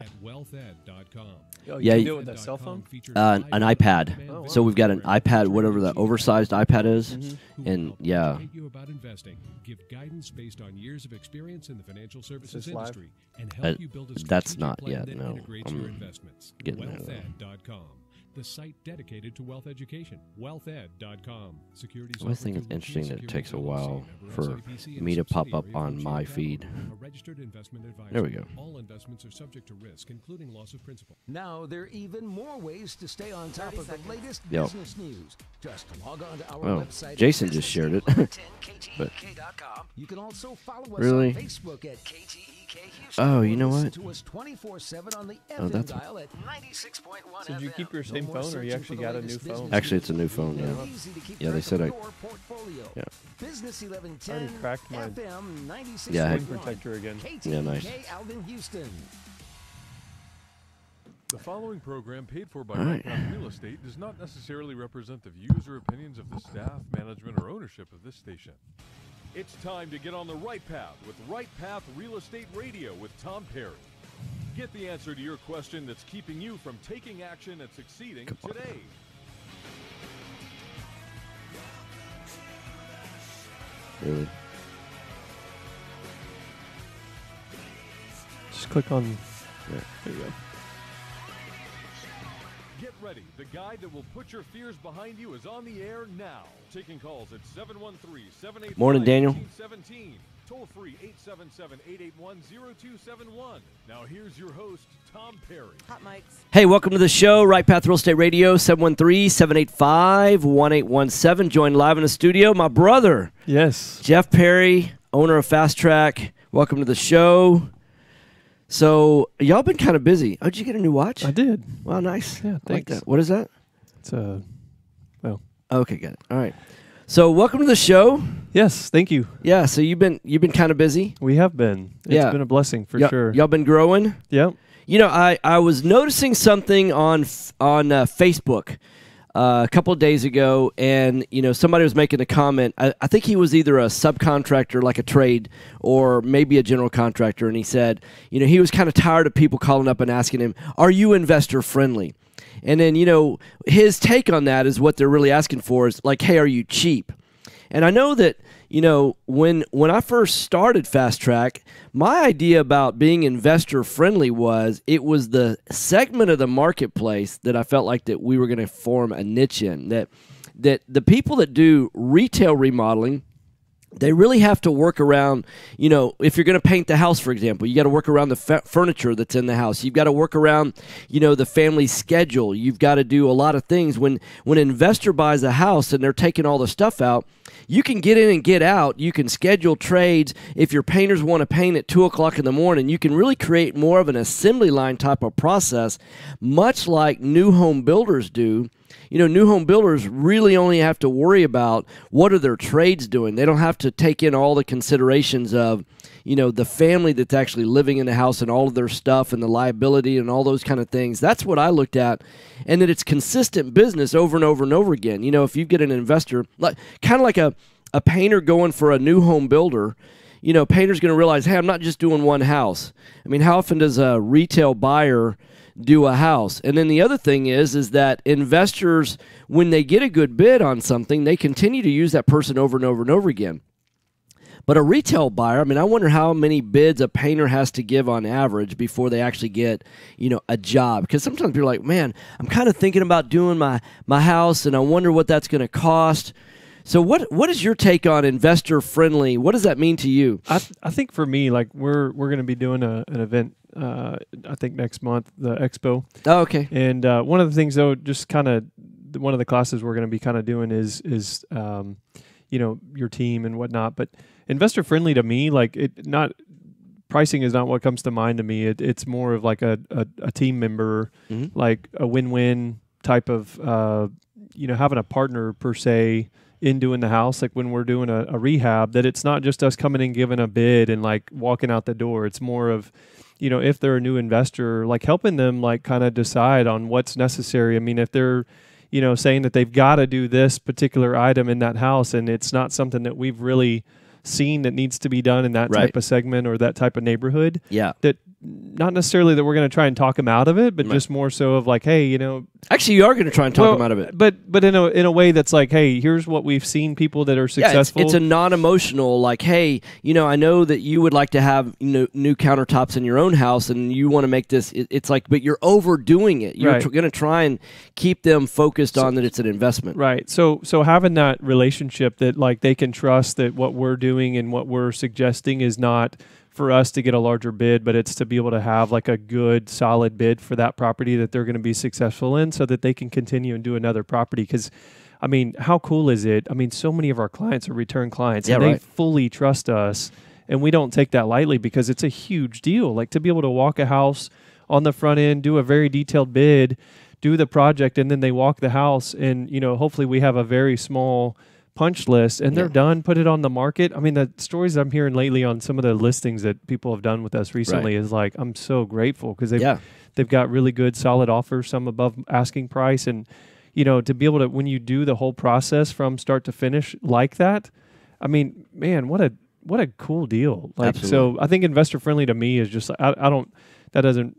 at wealthed.com. Oh, you can do it with a cell phone? An iPad. Oh, wow. So we've got an iPad, whatever the oversized iPad is, and yeah. Educate you about investing, give guidance based on years of experience in the financial services this live? industry, and help you build a That's strategic not plan yet, that no. integrates your investments. getting there, though. Wealthed.com. The site dedicated to wealth education. Wealthed.com. Securities I always think it's interesting that it takes a while for me to pop up on my feed. A registered investment advisor. There we go. All investments are subject to risk, including loss of principal. Now there are even more ways to stay on top of the latest Yep. business news. Just log on to our Oh, website. Jason just shared it. But- You can also follow us Really? on Facebook at KTEK Houston. Oh, or you know listen what? to us 24/7 on the Oh, FM that's- dial at 96.1 So did you FM. keep your same more phone, or you searching actually for the got a latest new phone? business Actually, it's a news. new phone, It's yeah. easy to keep Yeah, they track said of I- your portfolio. Yeah. Business I 1110 already cracked my FM 96.1. Yeah, I- screen protector again. KTEK Yeah, nice. Alvin Houston. The following program, paid for by All right. Right Path Real Estate, does not necessarily represent the views or opinions of the staff, management, or ownership of this station. It's time to get on the right path with Right Path Real Estate Radio with Tom Perry. Get the answer to your question that's keeping you from taking action and succeeding today. Really. Just click on. There you go. Get ready. The guy that will put your fears behind you is on the air now. Taking calls at 713-785-1817. Morning, Daniel. Toll free 877-881-0271. Now here's your host, Tom Perry. Hot mics. Hey, welcome to the show, Right Path Real Estate Radio, 713-785-1817. Joined live in the studio, my brother, Yes. Jeff Perry, owner of Fast Track. Welcome to the show. So, y'all been kind of busy. Oh, did you get a new watch? I did. Wow, nice. Yeah, I like thanks. that. What is that? It's a. Okay, got it. All right. So, welcome to the show. Yes, thank you. Yeah, so you've been kind of busy. We have been. It's Yeah. been a blessing for sure. Y'all been growing. Yep. You know, I was noticing something on Facebook a couple of days ago, and somebody was making a comment. I think he was either a subcontractor, like a trade, or maybe a general contractor, and he said, he was kind of tired of people calling up and asking him, "Are you investor friendly?" And then his take on that is what they're really asking for is like, "Hey, are you cheap?" And I know that when I first started Fast Track, my idea about being investor friendly was it was the segment of the marketplace that I felt like that we were going to form a niche in, that the people that do retail remodeling, they really have to work around, if you're going to paint the house, for example, you got to work around the furniture that's in the house. You've got to work around, the family schedule. You've got to do a lot of things. When an investor buys a house and they're taking all the stuff out, you can get in and get out. You can schedule trades. If your painters want to paint at 2 o'clock in the morning, you can really create more of an assembly line type of process, much like new home builders do. New home builders really only have to worry about what are their trades doing. They don't have to take in all the considerations of, the family that's actually living in the house and all of their stuff and the liability and all those kind of things. That's what I looked at, and that it's consistent business over and over and over again. If you get an investor, kind of like a painter going for a new home builder, painter's going to realize, hey, I'm not just doing one house. I mean, how often does a retail buyer do a house? And then the other thing is that investors, when they get a good bid on something, they continue to use that person over and over and over again. But a retail buyer, I wonder how many bids a painter has to give on average before they actually get, a job. Because sometimes people are like, man, I'm kind of thinking about doing my house, and I wonder what that's going to cost. So what is your take on investor friendly? What does that mean to you? I think for me, like we're going to be doing an event. I think next month, the expo. Oh, okay. And one of the things, though, just kind of one of the classes we're going to be kind of doing is your team and whatnot. But investor friendly to me, like pricing is not what comes to mind to me. It's more of like a team member, like a win-win type of having a partner per se in doing the house. Like when we're doing a rehab, that it's not just us coming and giving a bid and like walking out the door. It's more of if they're a new investor, like helping them like kind of decide on what's necessary. I mean, if they're, saying that they've got to do this particular item in that house and it's not something that we've really seen that needs to be done in that type of segment or that type of neighborhood. Yeah. That not necessarily that we're going to try and talk them out of it, but just more so of like, hey, actually, you are going to try and talk them out of it, but in a way that's like, hey, here's what we've seen people that are successful. It's a non-emotional, like, hey, I know that you would like to have new countertops in your own house, and you want to make this. It's like, but you're overdoing it. You're going to try and keep them focused on that it's an investment, right? So having that relationship that like they can trust that what we're doing and what we're suggesting is not for us to get a larger bid, but it's to be able to have like a good, solid bid for that property that they're going to be successful in so that they can continue and do another property. Because, I mean, how cool is it? I mean, so many of our clients are return clients, and they fully trust us, and we don't take that lightly because it's a huge deal. Like to be able to walk a house on the front end, do a very detailed bid, do the project, and then they walk the house, and, hopefully we have a very small punch list and they're done, put it on the market. I mean, the stories I'm hearing lately on some of the listings that people have done with us recently is like, I'm so grateful because they've got really good, solid offers, some above asking price. And, to be able to, when you do the whole process from start to finish like that, I mean, man, what a cool deal. Like, so I think investor friendly to me is just, that doesn't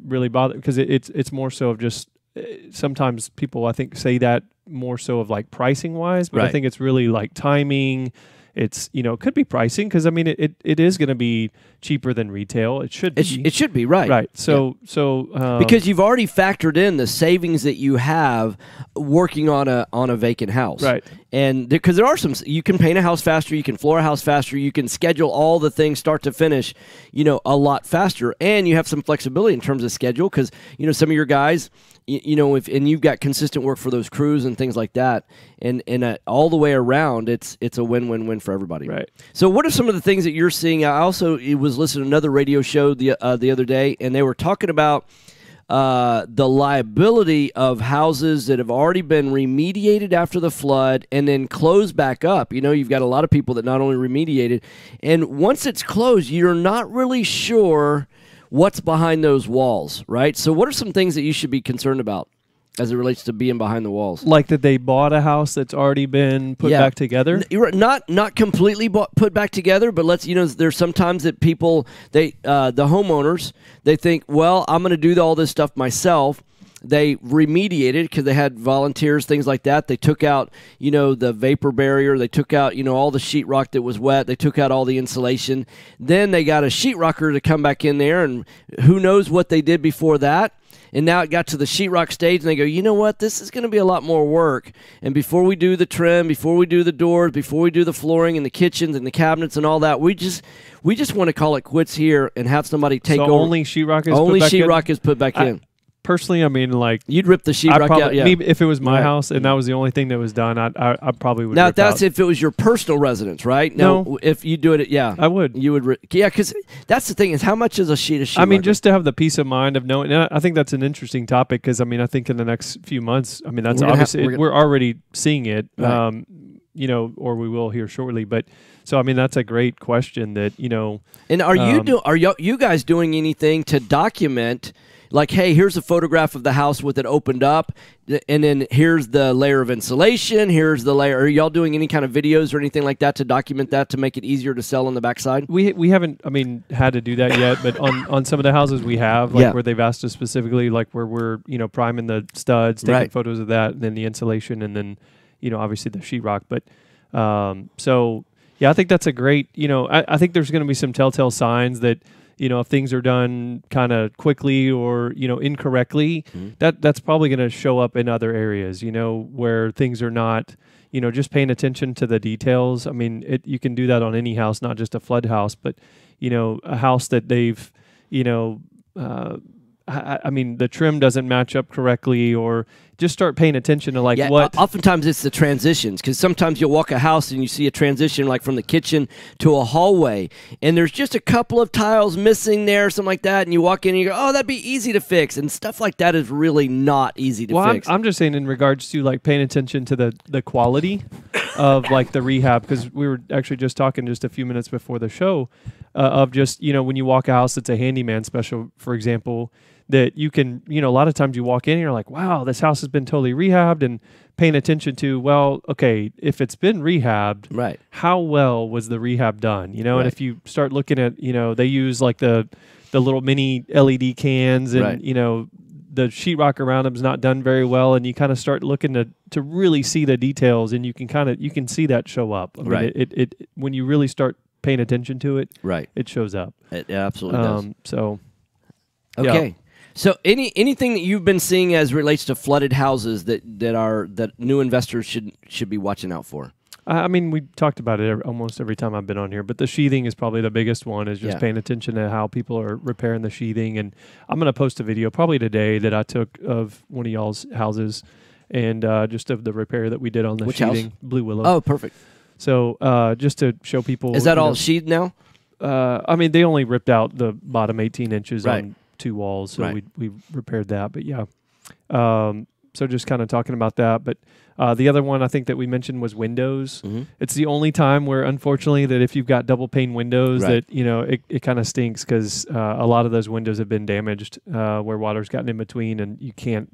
really bother because it's more so of just, sometimes people I think say that more so of like pricing wise, but I think it's really like timing. It's, it could be pricing because I mean, it is going to be cheaper than retail. It should be. It should be, right. Right. So because you've already factored in the savings that you have working on a vacant house. Right. And because there are some, you can paint a house faster, you can floor a house faster, you can schedule all the things start to finish, a lot faster. And you have some flexibility in terms of schedule because, some of your guys, and you've got consistent work for those crews and things like that, and all the way around, it's a win-win-win for everybody. Right. So, what are some of the things that you're seeing? I also was listening to another radio show the other day, and they were talking about the liability of houses that have already been remediated after the flood and then closed back up. You've got a lot of people that not only remediated, and once it's closed, you're not really sure what's behind those walls, right? So what are some things that you should be concerned about as it relates to being behind the walls? Like that they bought a house that's already been put back together? Not completely put back together, but there's sometimes that people, the homeowners, they think, well, I'm going to do all this stuff myself. They remediated because they had volunteers, things like that. They took out, the vapor barrier. They took out, all the sheetrock that was wet. They took out all the insulation. Then they got a sheetrocker to come back in there, and who knows what they did before that. And now it got to the sheetrock stage, and they go, you know what? This is going to be a lot more work. And before we do the trim, before we do the doors, before we do the flooring and the kitchens and the cabinets and all that, we just want to call it quits here and have somebody take over. Only sheetrock is put back in. Personally, I mean, like you'd rip the sheetrock out. Yeah. If it was my house and that was the only thing that was done, I probably would. Now rip that's out. if it was your personal residence, right? No, if you do it, I would. You would, because that's the thing is how much is a sheet of sheetrock? I mean, just to have the peace of mind of knowing. And I think that's an interesting topic because I mean, I think in the next few months, I mean, that's obviously we're already seeing it, right. Or we will here shortly, but. So I mean that's a great question that And are you guys doing anything to document? Like, hey, here's a photograph of the house with it opened up, and then here's the layer of insulation, here's the layer. Are y'all doing any kind of videos or anything like that to document that to make it easier to sell on the backside? We haven't, had to do that yet, but on some of the houses we have, where they've asked us specifically, like where we're, priming the studs, taking photos of that, and then the insulation, and then, obviously the sheetrock. But so, yeah, I think that's a great, I think there's going to be some telltale signs that, if things are done kind of quickly or, incorrectly, that's probably going to show up in other areas, where things are not, just paying attention to the details. I mean, you can do that on any house, not just a flood house, but, a house that they've, I mean, the trim doesn't match up correctly, or just start paying attention to what. Oftentimes it's the transitions, because sometimes you'll walk a house and you see a transition like from the kitchen to a hallway, and there's just a couple of tiles missing there, something like that, and you walk in and you go, oh, that'd be easy to fix, and stuff like that is really not easy to fix. I'm just saying in regards to like paying attention to the quality of like the rehab, because we were actually just talking just a few minutes before the show of just, when you walk a house that's a handyman special, for example, that you can, a lot of times you walk in and you're like, wow, this house has been totally rehabbed, and paying attention to, well, okay, if it's been rehabbed, right, how well was the rehab done? And if you start looking at, they use like the the little mini LED cans, and Right. you know, the sheetrock around them is not done very well, and you kind of start looking to really see the details, and you can see that show up. I mean, Right. It when you really start paying attention to it, Right. it shows up. It absolutely does. So, Okay. yeah. So anything that you've been seeing as relates to flooded houses that new investors should be watching out for? I mean, we talked about it almost every time I've been on here, but the sheathing is probably the biggest one, is just paying attention to how people are repairing the sheathing. And I'm going to post a video probably today that I took of one of y'all's houses, and just of the repair that we did on the Which sheathing. house? Blue Willow. Oh, perfect. So just to show people. Is that all sheathed now? I mean, they only ripped out the bottom 18 inches Right. on 2 walls, so Right. we repaired that. But yeah, so just kind of talking about that. But the other one I think that we mentioned was windows. Mm-hmm. It's the only time where, unfortunately, that if you've got double pane windows, Right. that it kind of stinks, because a lot of those windows have been damaged where water's gotten in between, and you can't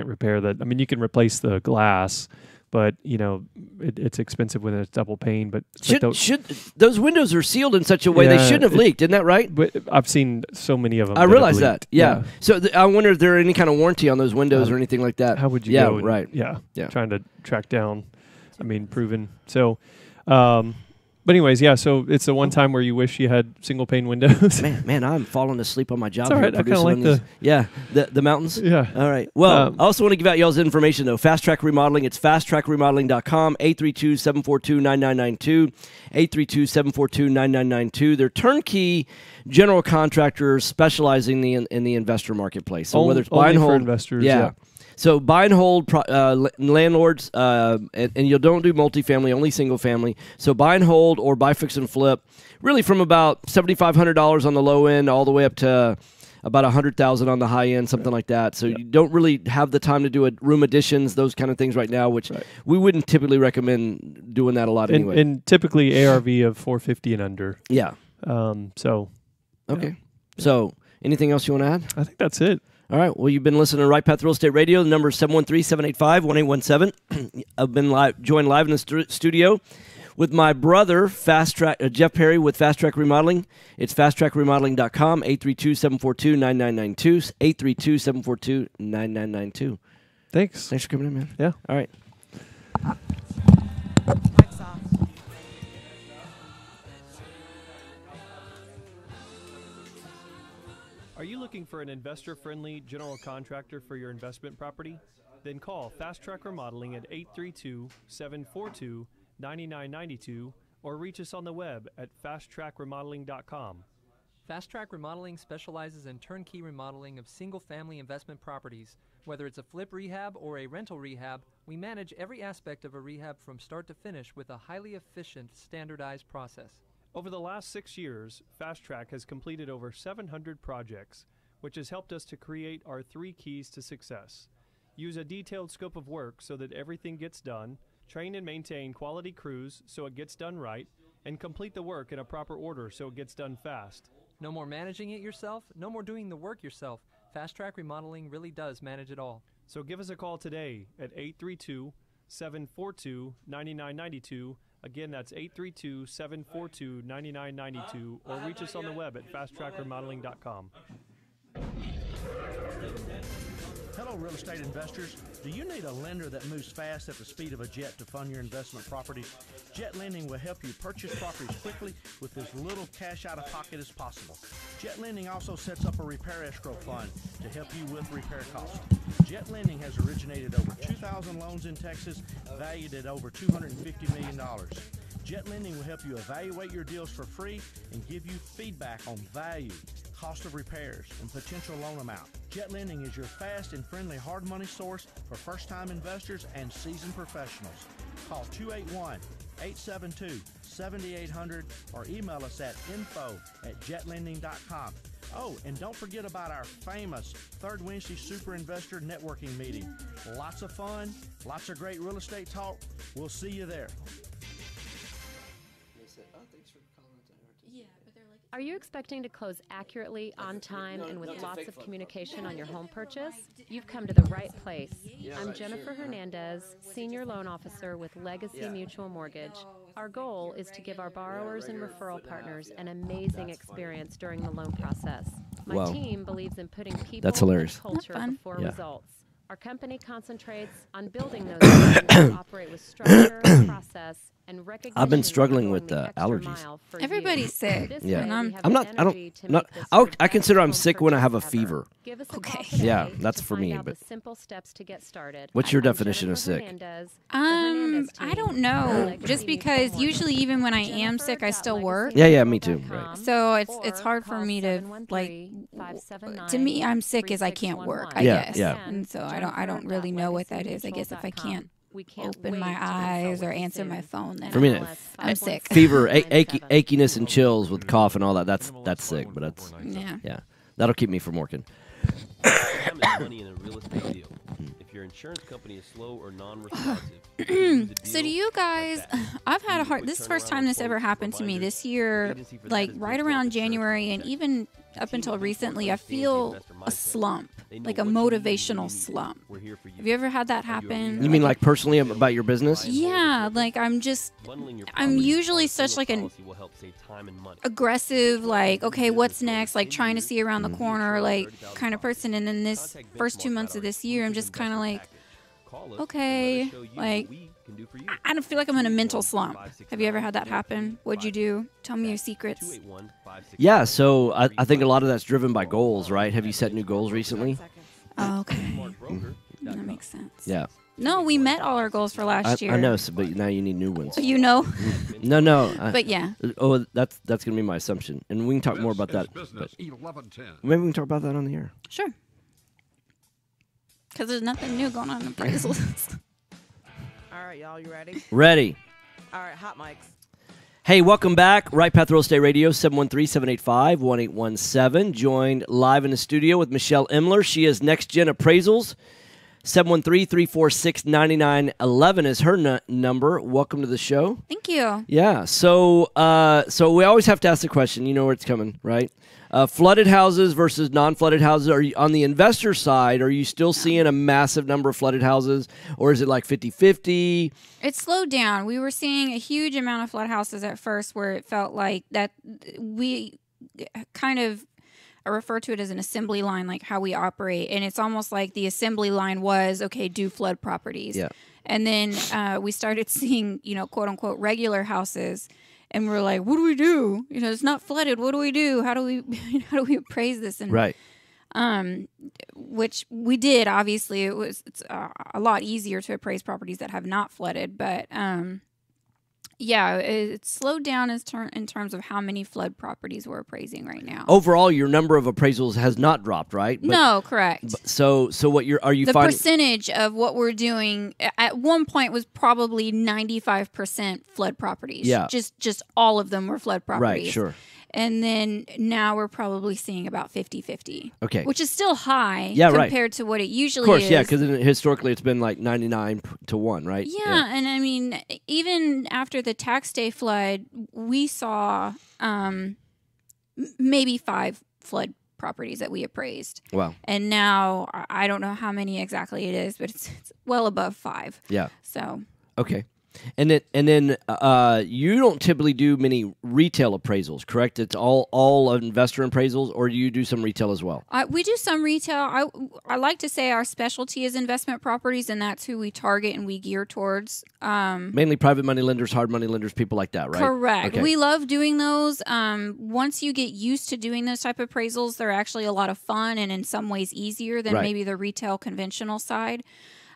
repair that. I mean, you can replace the glass, but it's expensive when it's double pane. But Should those windows are sealed in such a way they Yeah, shouldn't have leaked? Isn't that right? but I've seen so many of them. I have realize leaked. that. Yeah. So I wonder if there are any kind of warranty on those windows or anything like that. How would you Yeah. go? And- Right. Yeah. Yeah. Trying to track down. I mean, proven. So, but anyways, yeah. So it's the one time where you wish you had single pane windows. Man, I'm falling asleep on my job. It's all here right. I kinda producing like on these. the mountains. Yeah. All right. Well, Um, I also want to give out y'all's information though. Fast Track Remodeling. It's fasttrackremodeling.com. 832-742-9992. 832-742-9992. They're turnkey general contractors specializing in the investor marketplace. So whether it's buy only and for hold, investors, yeah. So buy and hold landlords, and you don't do multifamily, only single family. So buy and hold or buy, fix, and flip, really from about $7,500 on the low end all the way up to about $100,000 on the high end, something like that. So you don't really have the time to do room additions, those kind of things right now, which we wouldn't typically recommend doing that a lot anyway. And typically ARV of 450 and under. Yeah. So. Okay. So anything else you want to add? I think that's it. All right. Well, you've been listening to Right Path Real Estate Radio. The number is 713-785-1817. I've been joined live in the studio with my brother, Jeff Perry with Fast Track Remodeling. It's fasttrackremodeling.com, 832-742-9992, 832-742-9992. Thanks. Thanks for coming in, man. Yeah. All right. Mike's off. Are you looking for an investor-friendly general contractor for your investment property? Then call Fast Track Remodeling at 832-742-9992 or reach us on the web at fasttrackremodeling.com. Fast Track Remodeling specializes in turnkey remodeling of single-family investment properties. Whether it's a flip rehab or a rental rehab, we manage every aspect of a rehab from start to finish with a highly efficient, standardized process. Over the last 6 years, Fast Track has completed over 700 projects, which has helped us to create our 3 keys to success. Use a detailed scope of work so that everything gets done, train and maintain quality crews so it gets done right, and complete the work in a proper order so it gets done fast. No more managing it yourself, no more doing the work yourself. Fast Track Remodeling really does manage it all. So give us a call today at 832-742-9992. Again, that's 832-742-9992, or reach us on the web at fasttrackremodeling.com. Hello, real estate investors. Do you need a lender that moves fast at the speed of a jet to fund your investment property? Jet Lending will help you purchase properties quickly with as little cash out of pocket as possible. Jet Lending also sets up a repair escrow fund to help you with repair costs. Jet Lending has originated over 2,000 loans in Texas, valued at over $250 million. Jet Lending will help you evaluate your deals for free and give you feedback on value, cost of repairs, and potential loan amount. Jet Lending is your fast and friendly hard money source for first-time investors and seasoned professionals. Call 281-872-7800 or email us at info@jetlending.com. Oh, and don't forget about our famous Third Wednesday Super Investor Networking Meeting. Lots of fun, lots of great real estate talk. We'll see you there. Are you expecting to close accurately, on time, and with lots of communication on your home purchase? You've come to the right place. I'm Jennifer Hernandez, Senior Loan Officer with Legacy Mutual Mortgage. Our goal is to give our borrowers and referral partners an amazing experience during the loan process. My Wow. team believes in putting people That's hilarious. and culture Not fun. before Yeah. results. Our company concentrates on building those systems that operate with structure, process, and recognition. I've been of struggling going with the extra allergies. mile for Everybody's you. sick. This Yeah. way, And we have I'm the not. I don't. energy to Not. make this I your consider I'm best sick when I have a purchase ever. fever. Give us a Okay. call today Yeah, that's to for find me, out but- the simple steps to get started. What's your I'm definition of Jennifer sick? Hernandez. The Hernandez I team. don't know. Legacy Just Mutual because Mortgage. usually even when I am sick, I still work. Yeah, me too, right. So it's Or hard for call me to like. 713-579-3611. To me, I'm sick as I can't work. I Yeah, guess. yeah. And so I don't really know what that is. I guess if I can't We can't open wait my to consult eyes or with you answer my soon. phone, then For me, I'm sick. Fever, achiness, and chills with cough and all that. That's sick, but that's Yeah. that'll keep me from working. Time is money in a real estate deal. If your insurance company is slow or non-responsive, So do you guys? I've had a hard. This is the first time this ever happened to me this year. Like right around January, and even up until recently, I feel a slump, like a motivational slump. Have you ever had that happen? You mean like personally about your business? Yeah, like I'm usually such like an aggressive, like, okay, what's next? Like trying to see around the corner, like kind of person. And then this first 2 months of this year, I'm just kind of like, okay, like I don't feel like I'm in a mental slump. Have you ever had that happen? What'd you do? Tell me your secrets. Yeah, so I think a lot of that's driven by goals, right? Have you set new goals recently? Oh, okay, that makes sense. Yeah. No, we met all our goals for last year. I know, but now you need new ones. You know. No. But yeah. Oh, that's gonna be my assumption, and we can talk more about that. But maybe we can talk about that on the air. Sure. Because there's nothing new going on in appraisals. All right, y'all, you ready? Ready. All right, hot mics. Hey, welcome back. Right Path Real Estate Radio, 713-785-1817. Joined live in the studio with Michelle Imler. She is NextGen Appraisals. 713-346-9911 is her number. Welcome to the show. Thank you. Yeah. So we always have to ask the question. You know where it's coming, right? Flooded houses versus non-flooded houses. Are you, on the investor side, are you still seeing a massive number of flooded houses, or is it like 50-50? It slowed down. We were seeing a huge amount of flood houses at first where it felt like that we kind of refer to it as an assembly line, like how we operate. And it's almost like the assembly line was, okay, do flood properties. Yeah. And then we started seeing, quote unquote, regular houses. And we're like, what do we do? It's not flooded. What do we do? How do we appraise this? And, right. Which we did. Obviously, it's a lot easier to appraise properties that have not flooded. But yeah, it slowed down in terms of how many flood properties we're appraising right now. Overall, your number of appraisals has not dropped, right? No, correct. So what are you the finding? Percentage of what we're doing at one point was probably 95% flood properties. Yeah. Just all of them were flood properties. Right, sure. And then now we're probably seeing about 50-50. Okay. Which is still high right. compared to what it usually is. Of course, yeah, because historically it's been like 99-1, right? Yeah, and I mean, even after the tax day flood, we saw maybe 5 flood properties that we appraised. Wow. And now I don't know how many exactly it is, but it's well above 5. Yeah. So. Okay. And then you don't typically do many retail appraisals, correct? It's all investor appraisals, or do you do some retail as well? We do some retail. I like to say our specialty is investment properties, and that's who we target and we gear towards. Mainly private money lenders, hard money lenders, people like that, right? Correct. Okay. We love doing those. Once you get used to doing those type of appraisals, they're actually a lot of fun and in some ways easier than maybe the retail conventional side.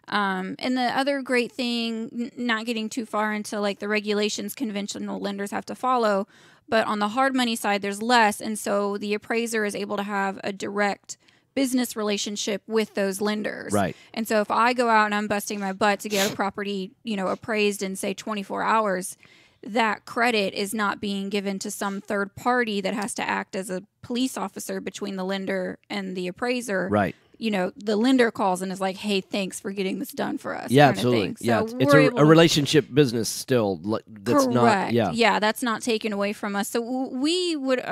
And the other great thing, not getting too far into like the regulations conventional lenders have to follow, but on the hard money side, there's less. And so the appraiser is able to have a direct business relationship with those lenders. Right. And so if I go out and I'm busting my butt to get a property, appraised in say 24 hours, that credit is not being given to some third party that has to act as a police officer between the lender and the appraiser. Right. The lender calls and is like, hey, thanks for getting this done for us. Yeah, kind of absolutely. thing. Yeah, So it's a relationship business still. That's correct. not. Yeah, that's not taken away from us. So we would,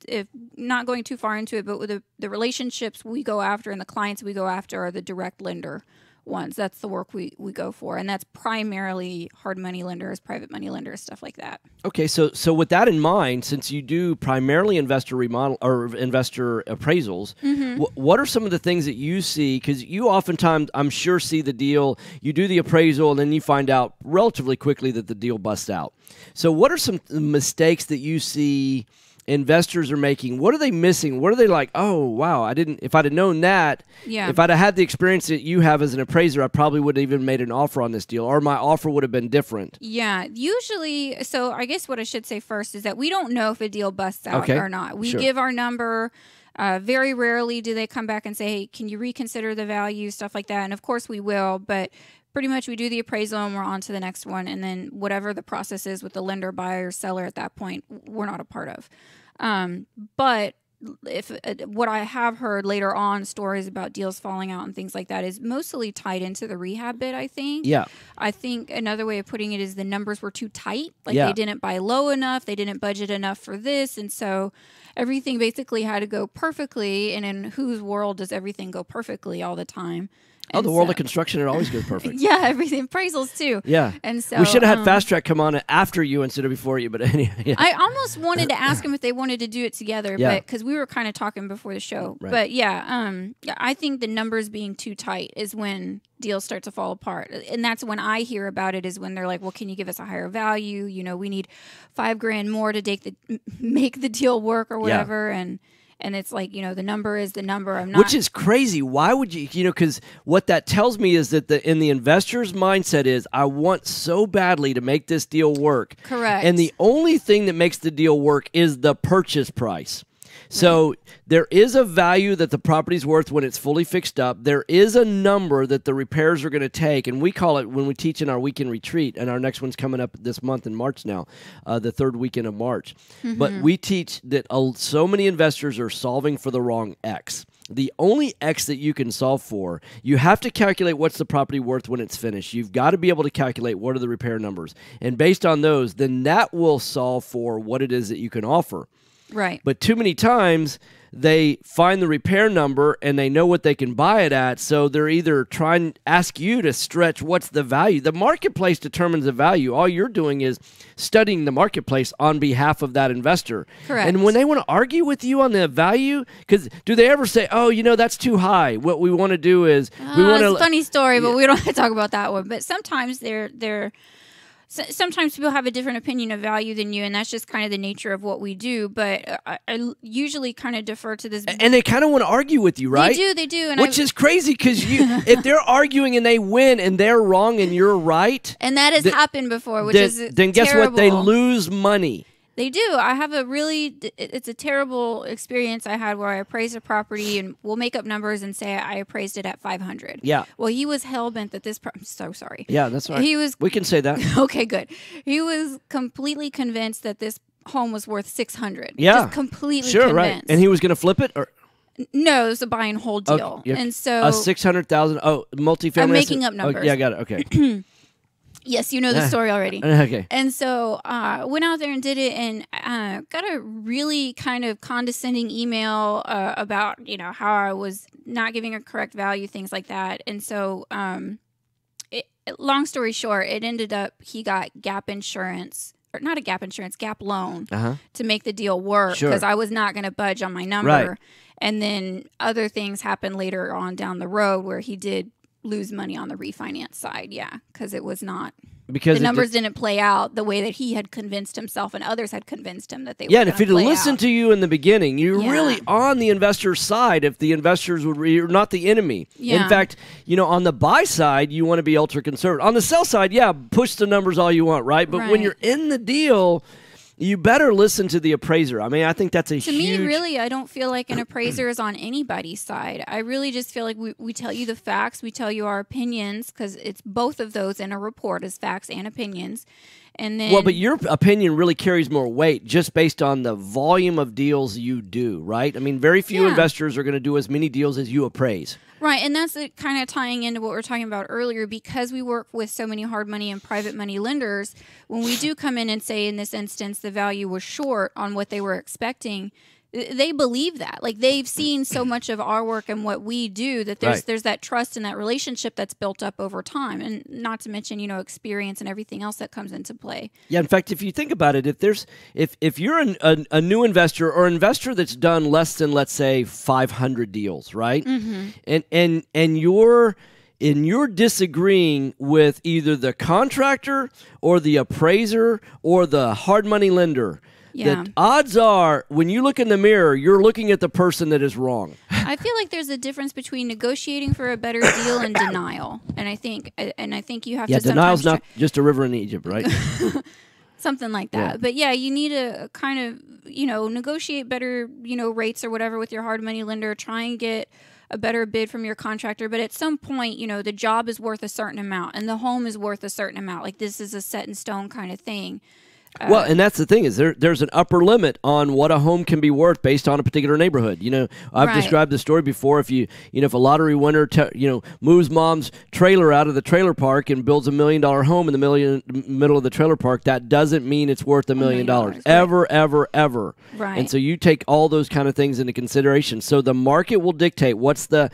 if not going too far into it, but with the relationships we go after and the clients we go after are the direct lender ones. That's the work we go for, and that's primarily hard money lenders, private money lenders, stuff like that. Okay, so with that in mind, since you do primarily investor remodel or investor appraisals, what are some of the things that you see? Because you oftentimes, I'm sure, see the deal, you do the appraisal, and then you find out relatively quickly that the deal busts out. So what are some mistakes that you see investors are making? What are they missing? What are they like, oh, wow, if I'd have known that, if I'd have had the experience that you have as an appraiser, I probably would have even made an offer on this deal, or my offer would have been different. Yeah, usually, so I guess what I should say first is that we don't know if a deal busts out or not. We give our number. Very rarely do they come back and say, hey, can you reconsider the value, stuff like that. And of course we will, but pretty much we do the appraisal and we're on to the next one. And then whatever the process is with the lender, buyer, seller at that point, we're not a part of. But if what I have heard later on, stories about deals falling out and things like that, is mostly tied into the rehab bid, I think. Yeah. I think another way of putting it is the numbers were too tight. Like they didn't buy low enough. They didn't budget enough for this. And so everything basically had to go perfectly. And in whose world does everything go perfectly all the time? Oh, the world of construction, it always goes perfect. Yeah, everything. Appraisals, too. Yeah. And so we should have had Fast Track come on after you instead of before you, but anyway. Yeah. I almost wanted to ask them if they wanted to do it together, but because we were kind of talking before the show. Right. But I think the numbers being too tight is when deals start to fall apart. And that's when I hear about it, is when they're like, well, can you give us a higher value? You know, we need $5,000 more to make the deal work or whatever. And it's like, you know, the number is the number. I'm not. Which is crazy. Why would you, because what that tells me is that in the investor's mindset is, I want so badly to make this deal work. Correct. And the only thing that makes the deal work is the purchase price. So there is a value that the property's worth when it's fully fixed up. There is a number that the repairs are going to take, and we call it, when we teach in our weekend retreat, and our next one's coming up this month in March now, the third weekend of March. But we teach that so many investors are solving for the wrong X. The only X that you can solve for, you have to calculate what's the property worth when it's finished. You've got to be able to calculate what are the repair numbers. And based on those, then that will solve for what it is that you can offer. Right. But too many times they find the repair number and they know what they can buy it at, so they're either trying to ask you to stretch what's the value. The marketplace determines the value. All you're doing is studying the marketplace on behalf of that investor. Correct. And when they want to argue with you on the value, because do they ever say, oh, that's too high? What we want to do is we want to. It's a funny story, but we don't have to talk about that one. But sometimes sometimes people have a different opinion of value than you, and that's just kind of the nature of what we do. But I usually kind of defer to this. And they kind of want to argue with you, right? They do. And which is crazy, because if they're arguing and they win and they're wrong and you're right. And that has happened before, which is then guess terrible. what? They lose money. They do. I have it's a terrible experience I had where I appraised a property, and we'll make up numbers and say I appraised it at $500. Yeah. Well, he was hell-bent that I'm so sorry. Yeah, that's right. We can say that. Okay, good. He was completely convinced that this home was worth $600. Yeah. Just completely convinced. Right. And he was going to flip it? Or no, it was a buy and hold deal. Okay. And so a $600,000. Oh, multifamily. I'm making up numbers. Oh, yeah, I got it. Okay. Yes, you know the story already. Okay. And so went out there and did it, and got a really kind of condescending email about, how I was not giving a correct value, things like that. And so long story short, it ended up he got gap insurance, or not a gap insurance, gap loan to make the deal work, because I was not going to budge on my number. Right. And then other things happened later on down the road where he did lose money on the refinance side, because it was not, because the numbers didn't play out the way that he had convinced himself and others had convinced him that they were. Yeah, and if he'd listened to you in the beginning, you're really on the investor's side. If the investors you're not the enemy. Yeah. In fact, on the buy side, you want to be ultra conservative. On the sell side, push the numbers all you want, right? But when you're in the deal, you better listen to the appraiser. I mean, I think that's a huge... To me, really, I don't feel like an appraiser is on anybody's side. I really just feel like we tell you the facts, we tell you our opinions, because it's both of those in a report as facts and opinions. And then... Well, but your opinion really carries more weight just based on the volume of deals you do, right? I mean, very few investors are going to do as many deals as you appraise. Right, and that's kind of tying into what we were talking about earlier. Because we work with so many hard money and private money lenders, when we do come in and say, in this instance, the value was short on what they were expecting, they believe that. Like, they've seen so much of our work and what we do that there's that trust and that relationship that's built up over time, and not to mention, experience and everything else that comes into play. Yeah, in fact, if you think about it, if you're a new investor or an investor that's done less than, let's say, 500 deals, right? Mm-hmm. And you're disagreeing with either the contractor or the appraiser or the hard money lender, the odds are, when you look in the mirror, you're looking at the person that is wrong. I feel like there's a difference between negotiating for a better deal and denial, and I think you have to. Yeah, denial's not just a river in Egypt, right? Something like that. Yeah. But yeah, you need to kind of negotiate better rates or whatever with your hard money lender. Try and get a better bid from your contractor, but at some point, the job is worth a certain amount and the home is worth a certain amount. Like, this is a set in stone kind of thing. Well, and that's the thing, is there's an upper limit on what a home can be worth based on a particular neighborhood. I've described the story before. If if a lottery winner moves mom's trailer out of the trailer park and builds $1 million home in the middle of the trailer park, that doesn't mean it's worth $1 million ever. Right. And so you take all those kind of things into consideration. So the market will dictate what's that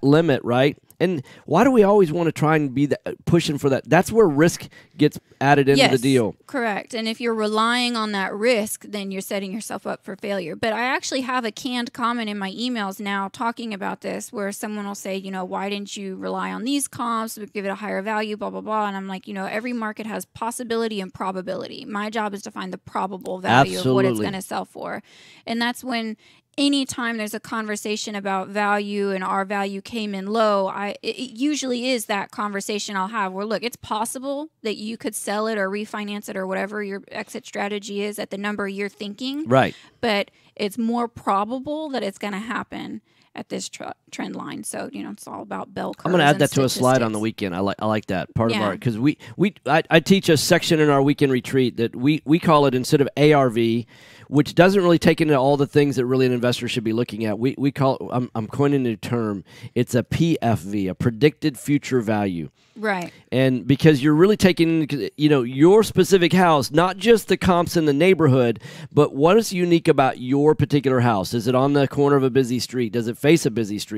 limit, right? And why do we always want to try and be pushing for that? That's where risk gets added into the deal. Correct. And if you're relying on that risk, then you're setting yourself up for failure. But I actually have a canned comment in my emails now talking about this, where someone will say, why didn't you rely on these comps, give it a higher value, blah, blah, blah. And I'm like, every market has possibility and probability. My job is to find the probable value of what it's going to sell for. And that's when anytime there's a conversation about value and our value came in low, it usually is that conversation I'll have where, look, it's possible that you could sell it or refinance it or whatever your exit strategy is at the number you're thinking. Right. But it's more probable that it's going to happen at this trend line. So, it's all about bell curves. I'm going to add that to a slide on the weekend. I like that part of our, because I teach a section in our weekend retreat that we call it, instead of ARV, which doesn't really take into all the things that really an investor should be looking at. We call I'm coining a term. It's a PFV, a predicted future value. Right. And because you're really taking, your specific house, not just the comps in the neighborhood, but what is unique about your particular house? Is it on the corner of a busy street? Does it face a busy street?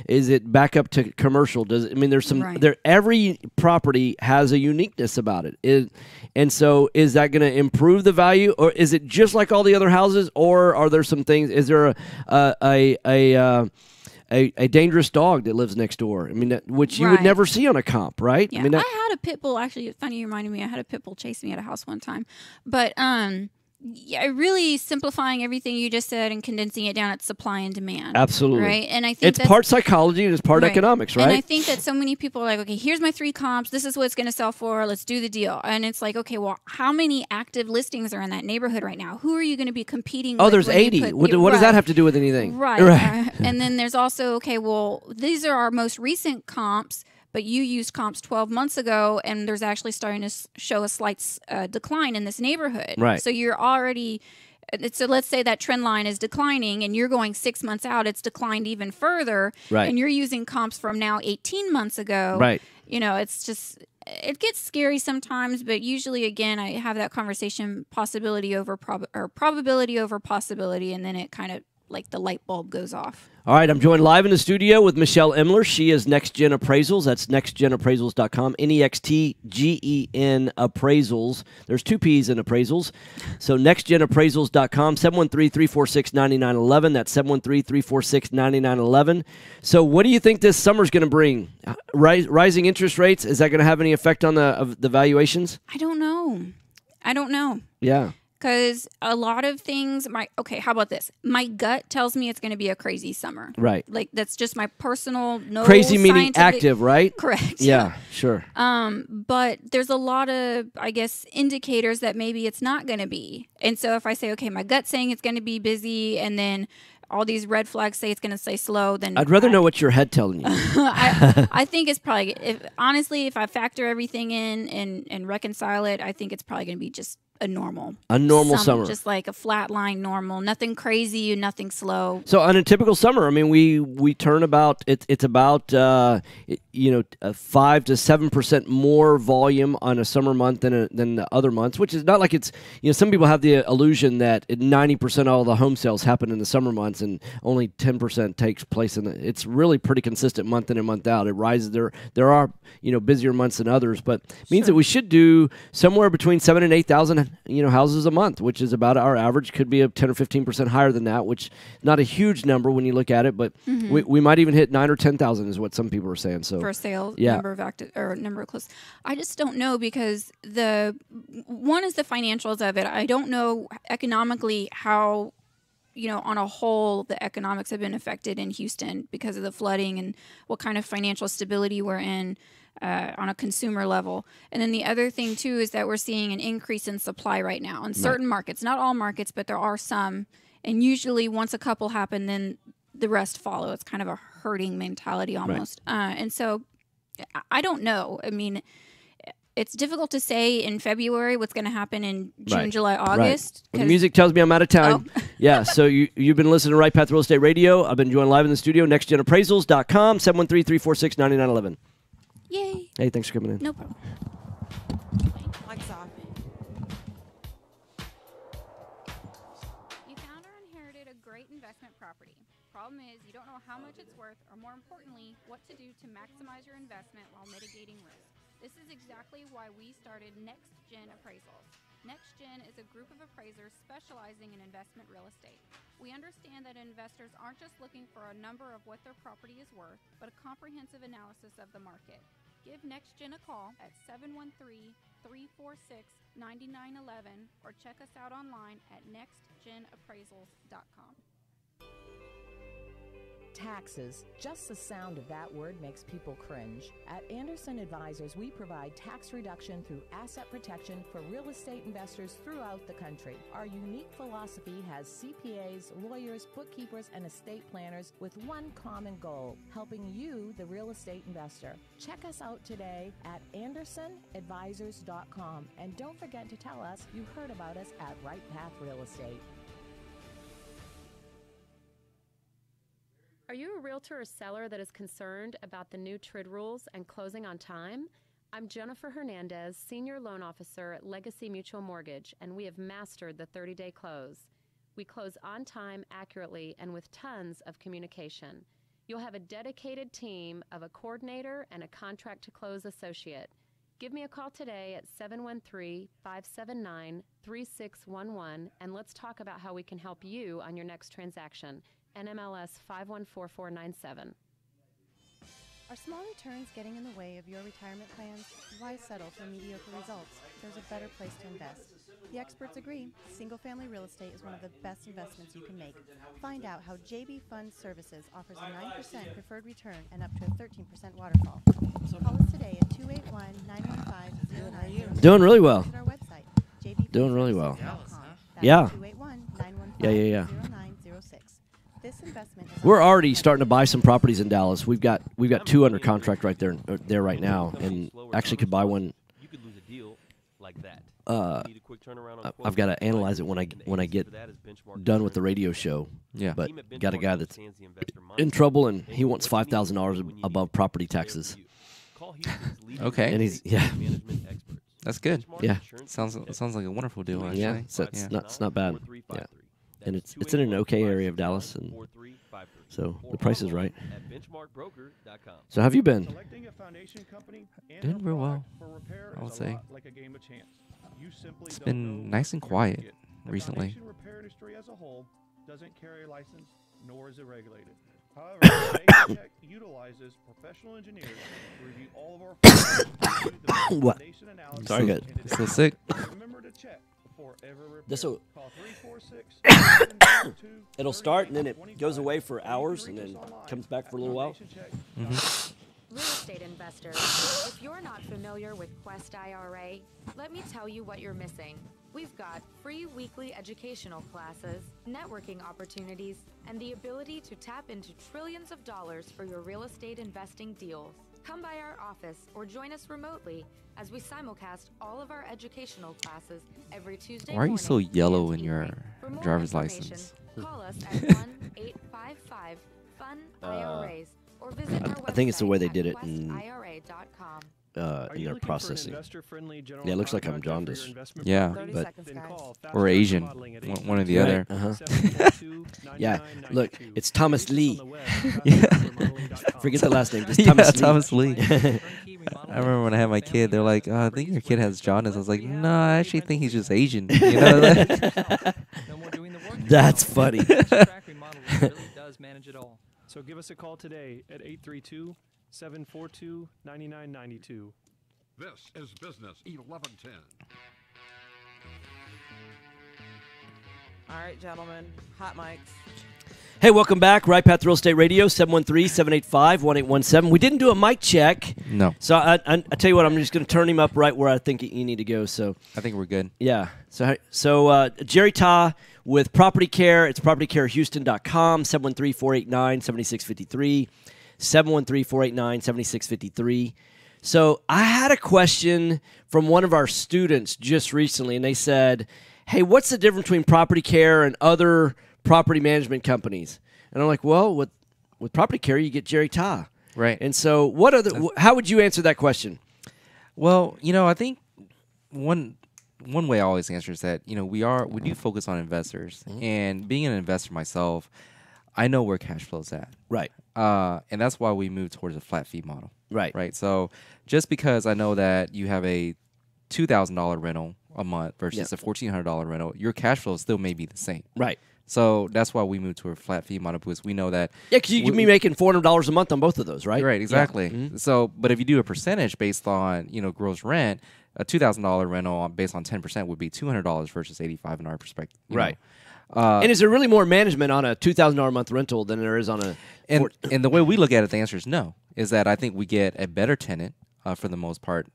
Is it back up to commercial? There's some every property has a uniqueness about it. And so is that going to improve the value, or is it just like all the other houses, or are there some things? Is there a dangerous dog that lives next door? Which you would never see on a comp, right? Yeah. I had a pit bull. Actually, it's funny you reminded me. I had a pit bull chase me at a house one time, but really simplifying everything you just said and condensing it down, it's supply and demand. Absolutely. Right. And I think it's part psychology and it's part economics, right? And I think that so many people are like, okay, here's my 3 comps. This is what it's going to sell for. Let's do the deal. And it's like, okay, well, how many active listings are in that neighborhood right now? Who are you going to be competing with? Oh, there's 80. What does that have to do with anything? Right. And then there's also, okay, well, these are our most recent comps, but you used comps 12 months ago, and there's actually starting to show a slight decline in this neighborhood. Right. So you're already, so let's say that trend line is declining, and you're going 6 months out, it's declined even further. Right. And you're using comps from now 18 months ago. Right. It's just, it gets scary sometimes, but usually, again, I have that conversation, probability over possibility, and then it kind of, like, the light bulb goes off. All right, I'm joined live in the studio with Michelle Imler. She is NextGen Appraisals. That's nextgenappraisals.com. NextGen Appraisals. There's 2 P's in appraisals. So nextgenappraisals.com, 713-346-9911. That's 713-346-9911. So what do you think this summer's going to bring? Rising interest rates, is that going to have any effect on the valuations? I don't know. Yeah. Because a lot of things, how about this? My gut tells me it's going to be a crazy summer. Right. Like, that's just my personal, crazy meaning active, right? Correct. Yeah, sure. But there's a lot of, I guess, indicators that maybe it's not going to be. And so if I say, okay, my gut's saying it's going to be busy, and then all these red flags say it's going to stay slow, then I'd rather know what your head telling you. I think it's probably, if I factor everything in and reconcile it, I think it's probably going to be just a normal summer, just like a flat line normal, nothing crazy, nothing slow. So on a typical summer, I mean, we turn about it's about 5 to 7% more volume on a summer month than the other months, which is not like it's some people have the illusion that 90% of all the home sales happen in the summer months and only 10% takes place it's really pretty consistent month in and month out. It rises. There are busier months than others, but it means that we should do somewhere between 7,000 and 8,000 houses a month, which is about our average. Could be a 10 or 15% higher than that, which not a huge number when you look at it, but we might even hit 9,000 or 10,000 is what some people are saying. So for sale, number of active or number of close. I just don't know because one is the financials of it. I don't know economically how on a whole, the economics have been affected in Houston because of the flooding and what kind of financial stability we're in on a consumer level. And then the other thing, too, is that we're seeing an increase in supply right now in certain markets. Not all markets, but there are some. And usually once a couple happen, then the rest follow. It's kind of a herding mentality almost. And so I don't know. I mean, it's difficult to say in February what's going to happen in June, July, August. Well, the music tells me I'm out of time. Yeah, so you've been listening to Right Path Real Estate Radio. I've been joined live in the studio, NextGenAppraisals.com, 713-346-9911. Yay. Hey, thanks for coming in. No problem. Mike's off. You found or inherited a great investment property. Problem is, you don't know how much it's worth, or more importantly, what to do to maximize your investment while mitigating risk. This is exactly why we started NextGen Appraisals. NextGen is a group of appraisers specializing in investment real estate. We understand that investors aren't just looking for a number of what their property is worth, but a comprehensive analysis of the market. Give NextGen a call at 713-346-9911 or check us out online at nextgenappraisals.com. Taxes. Just the sound of that word makes people cringe. At Anderson Advisors, we provide tax reduction through asset protection for real estate investors throughout the country. Our unique philosophy has CPAs, lawyers, bookkeepers, and estate planners with one common goal, helping you, the real estate investor. Check us out today at AndersonAdvisors.com. And don't forget to tell us you heard about us at Right Path Real Estate. Are you a realtor or seller that is concerned about the new TRID rules and closing on time? I'm Jennifer Hernandez, Senior Loan Officer at Legacy Mutual Mortgage, and we have mastered the 30-day close. We close on time, accurately, and with tons of communication. You'll have a dedicated team of a coordinator and a contract-to-close associate. Give me a call today at 713-579-3611, and let's talk about how we can help you on your next transaction. NMLS 514497. Are small returns getting in the way of your retirement plans? Why settle for mediocre results? There's a better place to invest. The experts agree. Single-family real estate is one of the best investments you can make. Find out how JB Fund Services offers a 9% preferred return and up to a 13% waterfall. Call us today at 281-915-0906. Doing really well. Visit our website, Doing really well. Yeah. Yeah. 281-915-0906. This investment is We're already starting to buy some properties in Dallas. We've got two under contract right there right now, and actually could buy one. You could lose a deal like that. I've got to analyze it when I get done with the radio show. Yeah. But got a guy that's in trouble, and he wants $5,000 above property taxes. Okay. And he's That's good. Yeah. Sounds like a wonderful deal. Actually. Yeah. So it's not bad. Yeah. And it's in an okay area of Dallas, and so the price is right. So how have you been? Doing real well, I would say. It's been nice and quiet recently. The repair industry as a whole doesn't carry a license, nor is it regulated. However, Tech utilizes professional engineers to review all of our What? Sorry, good. Still sick. Remember to check before ever repair. This'll it'll start and then it goes away for hours and then comes back for a little while. Real estate investors, if you're not familiar with Quest IRA, let me tell you what you're missing. We've got free weekly educational classes, networking opportunities, and the ability to tap into trillions of dollars for your real estate investing deals. Come by our office or join us remotely as we simulcast all of our educational classes every Tuesday Why are you so morning yellow and in your evening. For more driver's information, license? Call us at 1-855-FUN-IRAs or visit our I think it's the website way they at did it in questira.com. in their processing. Yeah, it looks like I'm jaundiced. Yeah, 30 but seconds, guys. or Asian, one or the other. Yeah, look, it's Thomas Lee. Yeah. Forget the last name. Just Yeah, Thomas Lee. Thomas Lee. I remember when I had my kid, they're like, "Oh, I think your kid has jaundice." I was like, "No, I actually think he's just Asian." You know? That's funny. So give us a call today at 832-742-9992. This is Business 1110. All right, gentlemen. Hot mics. Hey, welcome back. Right Path Real Estate Radio, 713-785-1817. We didn't do a mic check. No. So I tell you what, I'm just going to turn him up right where I think you need to go. So I think we're good. Yeah. So Jerry Ta with PropertyCare. It's PropertyCareHouston.com, 713-489-7653, 713-489-7653. So I had a question from one of our students just recently, and they said, hey, what's the difference between PropertyCare and other property management companies? And I'm like, well, with PropertyCare, you get Jerry Ta. Right. And so how would you answer that question? Well, I think one way I always answer is that, we do focus on investors. Mm-hmm. And being an investor myself, I know where cash flow is at. Right. And that's why we move towards a flat fee model. Right. Right. So just because I know that you have a $2,000 rental a month versus a $1,400 rental, your cash flow still may be the same. Right. So that's why we move to a flat fee model, because we know that. Yeah, because you can be making $400 a month on both of those, right? Right, exactly. Yeah. Mm-hmm. So, but if you do a percentage based on gross rent, a $2,000 rental based on 10% would be $200 versus $85 in our perspective. Right. And is there really more management on a $2,000 a month rental than there is on a? And the way we look at it, the answer is no. Is that I think we get a better tenant for the most part.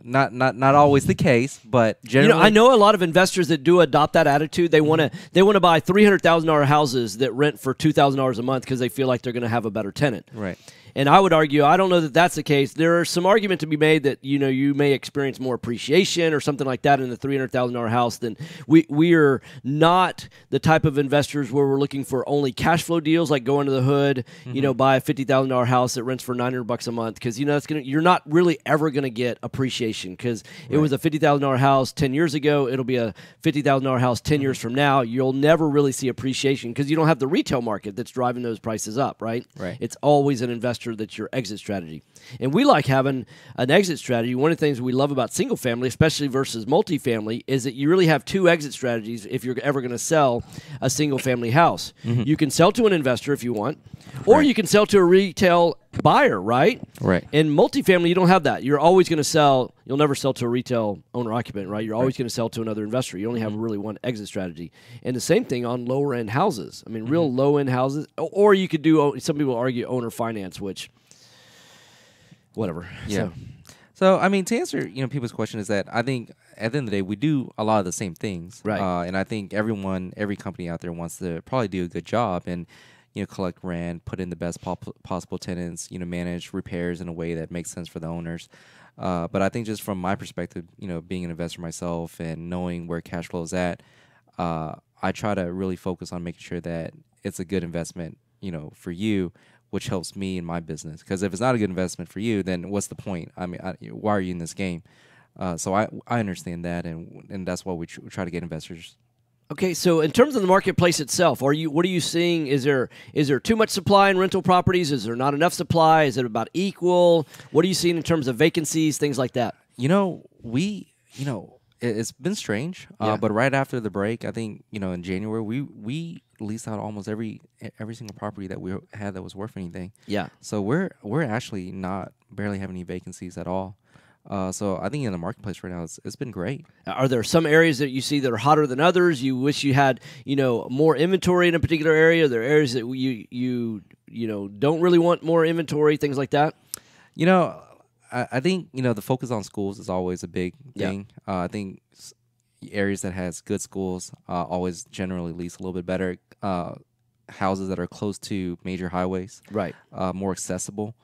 Not always the case, but generally, I know a lot of investors that do adopt that attitude. They want to buy $300,000 houses that rent for $2,000 a month because they feel like they're going to have a better tenant. Right. And I would argue, I don't know that that's the case. There are some argument to be made that you may experience more appreciation or something like that in the $300,000 house. Than we are not the type of investors where we're looking for only cash flow deals, like go into the hood, buy a $50,000 house that rents for $900 a month, because you're not really ever going to get appreciation, because it was a $50,000 house 10 years ago. It'll be a $50,000 house 10 years from now. You'll never really see appreciation because you don't have the retail market that's driving those prices up, right? Right. It's always an investor that's your exit strategy. And we like having an exit strategy. One of the things we love about single family, especially versus multifamily, is that you really have two exit strategies if you're ever going to sell a single family house. Mm-hmm. You can sell to an investor if you want, or you can sell to a retail buyer, right? Right. In multifamily, you don't have that. You're always going to sell. You'll never sell to a retail owner-occupant, right? You're always going to sell to another investor. You only have really one exit strategy. And the same thing on lower-end houses. I mean, real low-end houses. Or you could do, some people argue owner finance, which, whatever. Yeah. So I mean, to answer people's question is that I think at the end of the day we do a lot of the same things, right? And I think every company out there wants to probably do a good job and collect rent, put in the best possible tenants, manage repairs in a way that makes sense for the owners. But I think just from my perspective, being an investor myself and knowing where cash flow is at, I try to really focus on making sure that it's a good investment, for you, which helps me in my business. Because if it's not a good investment for you, then what's the point? I mean, why are you in this game? So I understand that, and that's why we try to get investors. Okay, so in terms of the marketplace itself, what are you seeing? Is there too much supply in rental properties? Is there not enough supply? Is it about equal? What are you seeing in terms of vacancies, things like that? It's been strange, but right after the break, I think in January we leased out almost every single property that we had that was worth anything. Yeah. So we're actually barely having any vacancies at all. So I think in the marketplace right now, it's been great. Are there some areas that you see that are hotter than others? You wish you had more inventory in a particular area. Are there areas that you don't really want more inventory, things like that? I think the focus on schools is always a big thing. I think areas that has good schools always generally lease a little bit better. houses that are close to major highways. Right. More accessible.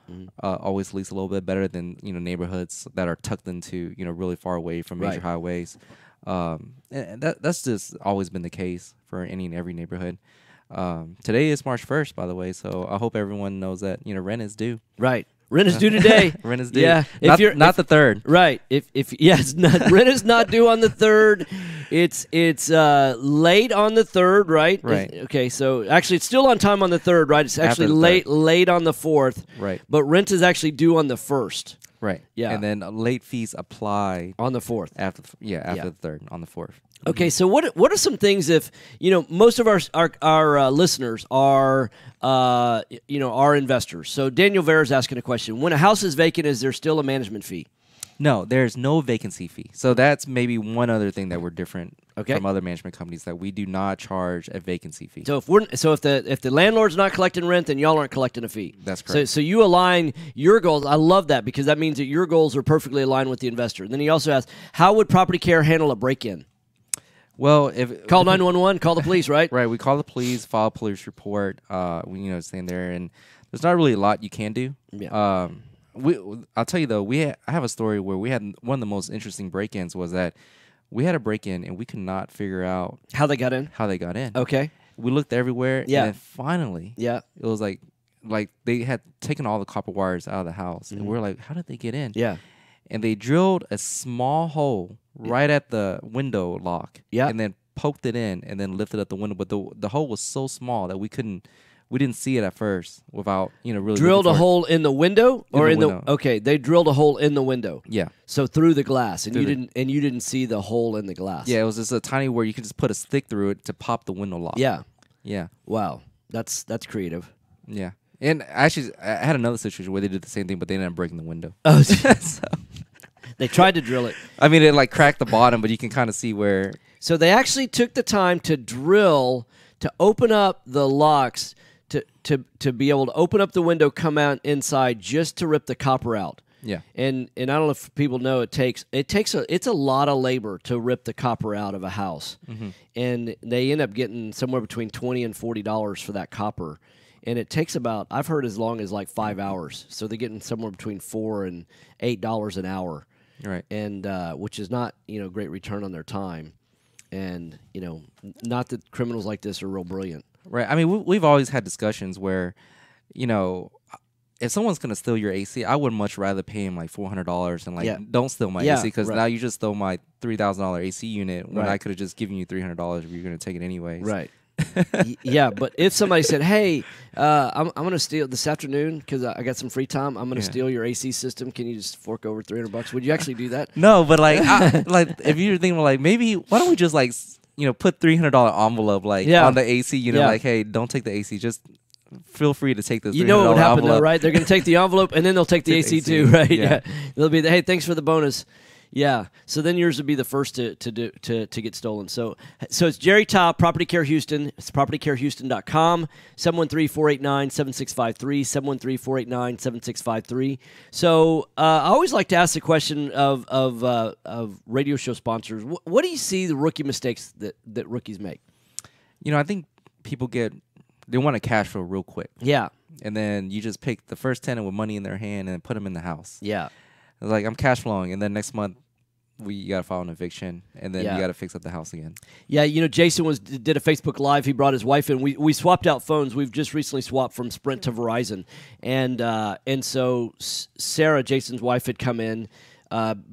Always lease a little bit better than neighborhoods that are tucked into really far away from major highways. And that's just always been the case for any and every neighborhood. Today is March 1st, by the way, so I hope everyone knows that rent is due. Right. Rent is due today. Rent is due. Yeah. Not the 3rd. Right. It's not rent is not due on the 3rd. It's late on the 3rd, right? Right. Okay, so actually it's still on time on the 3rd, right? It's actually late on the 4th. Right. But rent is actually due on the 1st. Right. Yeah. And then late fees apply on the 4th. After the 3rd on the 4th. Okay, so what are some things if most of our listeners are are investors. So Daniel Vera's asking a question: when a house is vacant, is there still a management fee? No, there's no vacancy fee. So that's maybe one other thing that we're different from other management companies, that we do not charge a vacancy fee. So if the landlord's not collecting rent, then y'all aren't collecting a fee. That's correct. So you align your goals. I love that, because that means that your goals are perfectly aligned with the investor. And then he also asks, how would PropertyCare handle a break-in? Well, call 911, call the police, right? Right, we call the police, file a police report. We stand there, and there's not really a lot you can do. Yeah. I'll tell you though, I have a story where we had one of the most interesting break-ins. Was that we had a break-in and we could not figure out how they got in. Okay, we looked everywhere. Yeah. And then finally, it was like they had taken all the copper wires out of the house, and we were like, how did they get in? Yeah. And they drilled a small hole right at the window lock. Yeah. And then poked it in and then lifted up the window. But the hole was so small that we didn't see it at first without, really drilled a hole in the window or in the window. okay, they drilled a hole in the window. Yeah. So through the glass, and Through you didn't see the hole in the glass. Yeah, it was just a tiny where you could just put a stick through it to pop the window lock. Yeah. Yeah. Wow. That's creative. Yeah. And actually, I had another situation where they did the same thing, but they ended up breaking the window. Oh, so. They tried to drill it. I mean, it cracked the bottom, but you can kind of see where. So they actually took the time to drill, to open up the locks, to be able to open up the window, come out inside, just to rip the copper out. Yeah. And I don't know if people know, it's a lot of labor to rip the copper out of a house. Mhm. And they end up getting somewhere between $20 and $40 for that copper. And it takes about, I've heard, as long as 5 hours. So they're getting somewhere between $4 and $8 an hour. Right. And which is not, great return on their time. And, not that criminals like this are real brilliant. Right. I mean, we've always had discussions where, if someone's going to steal your AC, I would much rather pay him $400 and don't steal my AC, because now you just stole my $3,000 AC unit when I could have just given you $300 if you're going to take it anyways. Right. Yeah, but if somebody said, "Hey, I'm going to steal this afternoon because I got some free time. I'm going to steal your AC system. Can you just fork over $300?" Would you actually do that? No, but if you're thinking maybe why don't we just put $300 envelope on the AC unit, hey, don't take the AC, just feel free to take this. You know what would happen though, right? They're going to take the envelope and then they'll take the AC too, right? Yeah. They'll be hey, thanks for the bonus. Yeah, so then yours would be the first to get stolen. So it's Jerry Top, PropertyCare Houston. It's PropertyCareHouston.com, 713-489-7653, 713-489-7653. So I always like to ask the question of radio show sponsors. What do you see the rookie mistakes that rookies make? I think people they want a cash flow real quick. Yeah. And then you just pick the first tenant with money in their hand and put them in the house. Yeah. It's I'm cash flowing, and then next month you got to file an eviction, and then you got to fix up the house again. Yeah, Jason did a Facebook Live. He brought his wife in. We swapped out phones. We've just recently swapped from Sprint to Verizon, and so Sarah, Jason's wife, had come in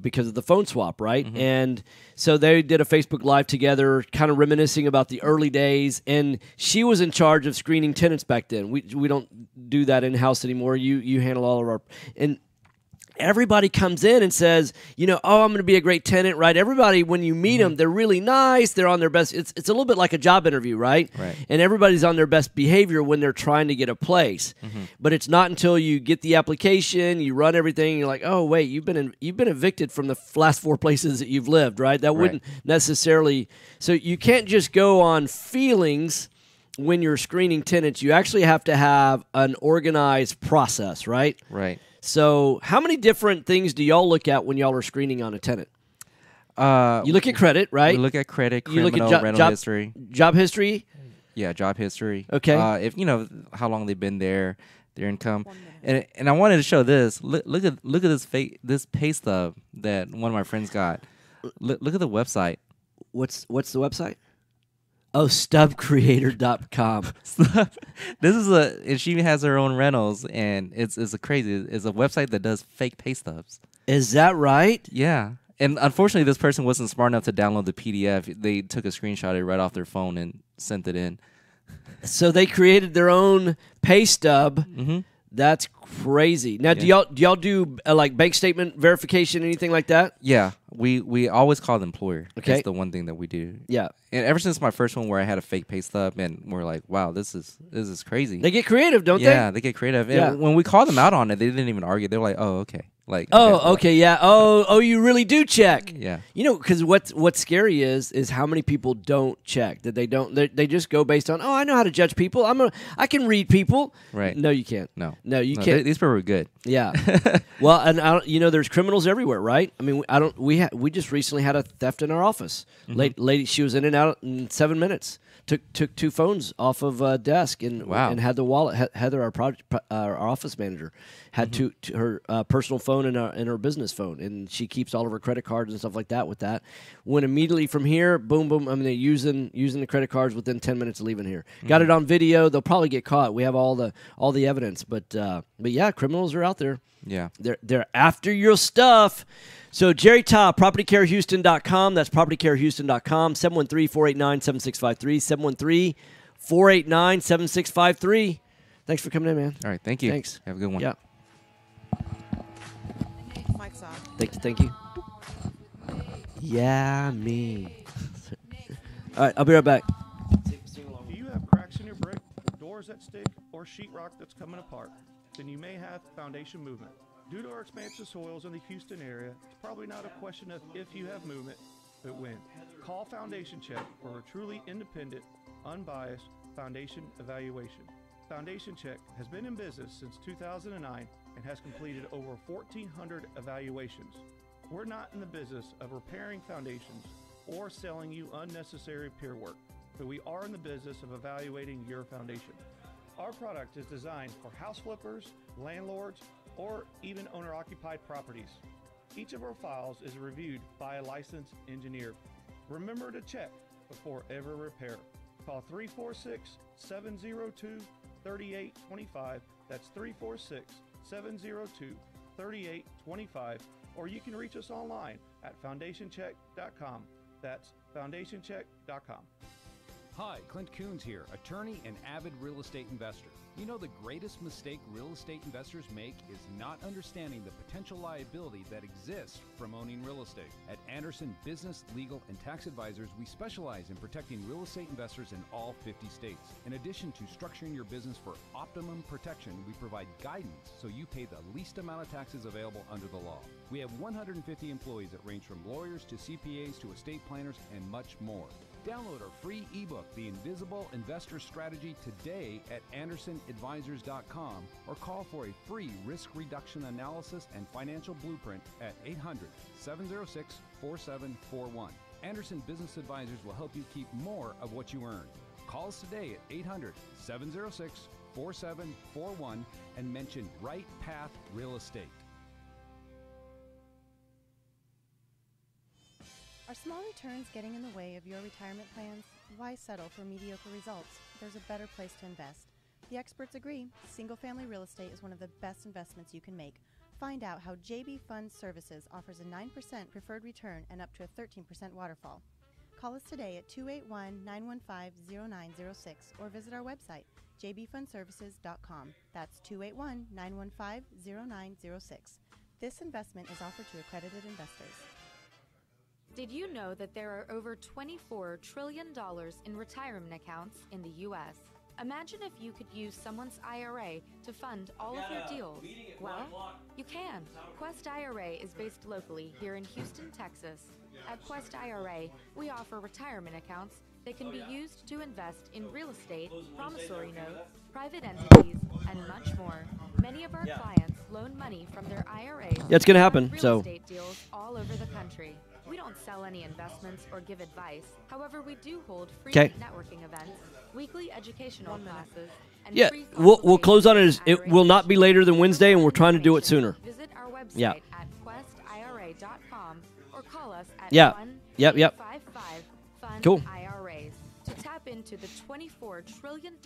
because of the phone swap, right? Mm-hmm. And so they did a Facebook Live together, kind of reminiscing about the early days. And she was in charge of screening tenants back then. We don't do that in house anymore. You handle all of our and. Everybody comes in and says, I'm going to be a great tenant, right? Everybody, when you meet them, they're really nice. They're on their best. It's a little bit like a job interview, right? Right. And everybody's on their best behavior when they're trying to get a place. Mm-hmm. But it's not until you get the application, you run everything, you're like, oh wait, you've been evicted from the last 4 places that you've lived, right? That wouldn't necessarily. So you can't just go on feelings when you're screening tenants. You actually have to have an organized process, right? Right. So how many different things do y'all look at when y'all are screening on a tenant? You look at credit, right? We look at credit, criminal, rental history. Job history. Yeah, job history. Okay. If you know how long they've been there, their income, and I wanted to show this. Look at this pay stub that one of my friends got. Look at the website. What's the website? Oh, stubcreator.com. This is and she has her own rentals, and it's a crazy. It's a website that does fake pay stubs. Is that right? Yeah. And unfortunately, this person wasn't smart enough to download the PDF. They took a screenshot of it right off their phone and sent it in. So they created their own pay stub. Mm-hmm. That's crazy. Now, do y'all do like bank statement verification, anything like that? Yeah, we always call the employer. Okay, that's the one thing that we do. Yeah, and ever since my first one where I had a fake pay stub, and we're like, wow, this is crazy. They get creative, don't they? Yeah, they get creative. And Yeah. when we called them out on it, they didn't even argue. They were like, oh, okay. Like, okay, yeah. Oh, you really do check. Yeah. You know, because what's scary is how many people don't check. That they don't. They just go based on, I know how to judge people. I can read people. Right. No, you can't. No, you can't. These people are good. Yeah. Well, and there's criminals everywhere, right? I mean, we just recently had a theft in our office. Mhm. Lady, she was in and out in 7 minutes. Took 2 phones off of a desk and had the wallet. Heather, our office manager, had her personal phone and her business phone, and she keeps all of her credit cards and stuff like that. With that, went immediately from here, boom, boom. I mean, they're using the credit cards within 10 minutes of leaving here. Got it on video. They'll probably get caught. We have all the evidence, but yeah, criminals are out there. Yeah, they're after your stuff. So Jerry Ta, PropertyCareHouston.com. That's PropertyCareHouston.com. 713-489-7653. 713-489-7653. Thanks for coming in, man. All right, thank you. Thanks. Have a good one. Yeah. Mike's off. Thank you. Yeah, me. All right, I'll be right back. Do you have cracks in your brick, doors that stick, or sheetrock that's coming apart? Then you may have foundation movement. Due to our expansive soils in the Houston area, it's probably not a question of if you have movement, but when. Call Foundation Check for a truly independent, unbiased foundation evaluation. Foundation Check has been in business since 2009 and has completed over 1,400 evaluations. We're not in the business of repairing foundations or selling you unnecessary peer work, but we are in the business of evaluating your foundation. Our product is designed for house flippers, landlords, or even owner-occupied properties. Each of our files is reviewed by a licensed engineer. Remember to check before ever repair. Call 346-702-3825. That's 346-702-3825. Or you can reach us online at foundationcheck.com. That's foundationcheck.com. Hi, Clint Coons here, attorney and avid real estate investor. You know the greatest mistake real estate investors make is not understanding the potential liability that exists from owning real estate. At Anderson Business, Legal, and Tax Advisors, we specialize in protecting real estate investors in all 50 states. In addition to structuring your business for optimum protection, we provide guidance so you pay the least amount of taxes available under the law. We have 150 employees that range from lawyers to CPAs to estate planners and much more. Download our free ebook, The Invisible Investor Strategy, today at AndersonAdvisors.com or call for a free risk reduction analysis and financial blueprint at 800-706-4741. Anderson Business Advisors will help you keep more of what you earn. Call us today at 800-706-4741 and mention Right Path Real Estate. Are small returns getting in the way of your retirement plans? Why settle for mediocre results? There's a better place to invest. The experts agree, single-family real estate is one of the best investments you can make. Find out how JB Fund Services offers a 9% preferred return and up to a 13% waterfall. Call us today at 281-915-0906 or visit our website, jbfundservices.com. That's 281-915-0906. This investment is offered to accredited investors. Did you know that there are over $24 trillion in retirement accounts in the U.S.? Imagine if you could use someone's IRA to fund all of your deals. Well, you can. Quest IRA is based locally here in Houston, Texas. At Quest IRA, we offer retirement accounts that can be used to invest in real estate, promissory notes, private entities, and much more. Many of our clients loan money from their IRAs Yeah, it's gonna happen, real so. estate deals all over the country. We don't don't sell any investments or give advice. However, we do hold free 'Kay. networking events, weekly educational classes, and Yeah, free we'll close on it. It will not be later than Wednesday, and we're trying to do it sooner. Visit our website Yeah. at questira.com or call us at Yeah. 1-855 Cool. IRAs. To tap into the $24 trillion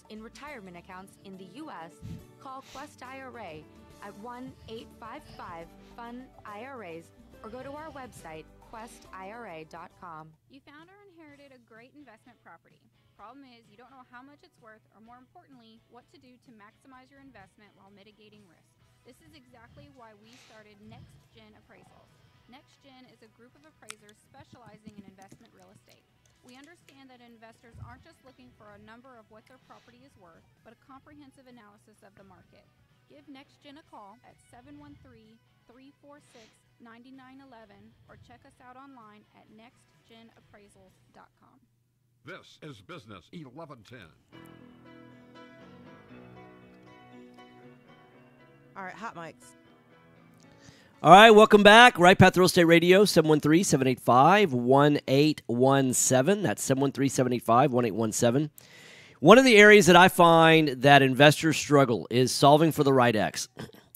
in retirement accounts in the U.S., call Quest IRA at 1-855-FUN-IRAs or go to our website, questira.com. You found or inherited a great investment property. Problem is, you don't know how much it's worth, or more importantly, what to do to maximize your investment while mitigating risk. This is exactly why we started NextGen Appraisals. NextGen is a group of appraisers specializing in investment real estate. We understand that investors aren't just looking for a number of what their property is worth, but a comprehensive analysis of the market. Give NextGen a call at 713-346-9911 or check us out online at nextgenappraisals.com. This is Business 1110. All right, hot mics. All right, welcome back. Right Path Real Estate Radio, 713-785-1817. That's 713-785-1817. One of the areas that I find that investors struggle is solving for the right X.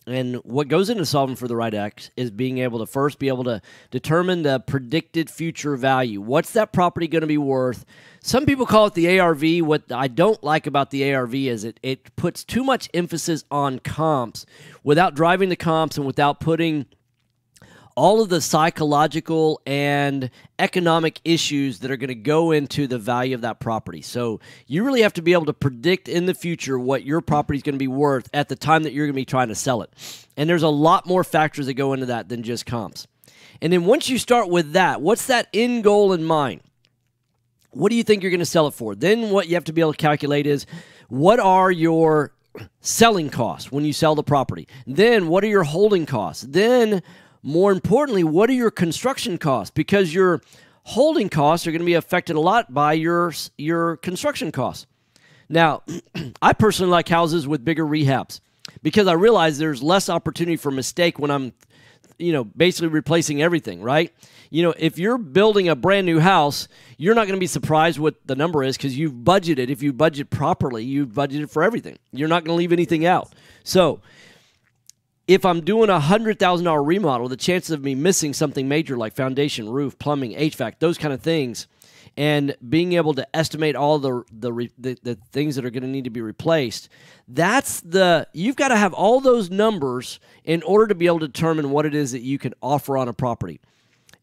And what goes into solving for the right X is being able to first be able to determine the predicted future value. What's that property going to be worth? Some people call it the ARV. What I don't like about the ARV is it puts too much emphasis on comps without driving the comps and without putting all of the psychological and economic issues that are going to go into the value of that property. So you really have to be able to predict in the future what your property is going to be worth at the time that you're going to be trying to sell it. And there's a lot more factors that go into that than just comps. And then once you start with that, what's that end goal in mind? What do you think you're going to sell it for? Then what you have to be able to calculate is, what are your selling costs when you sell the property? Then what are your holding costs? Then, more importantly, what are your construction costs? Because your holding costs are going to be affected a lot by your construction costs. Now, I personally like houses with bigger rehabs because I realize there's less opportunity for mistake when I'm, basically replacing everything, right? If you're building a brand new house, you're not going to be surprised what the number is because you've budgeted. If you budget properly, you've budgeted for everything. You're not going to leave anything out. So if I'm doing a $100,000 remodel, the chances of me missing something major like foundation, roof, plumbing, HVAC, those kind of things, and being able to estimate all the things that are going to need to be replaced, you've got to have all those numbers in order to be able to determine what it is that you can offer on a property.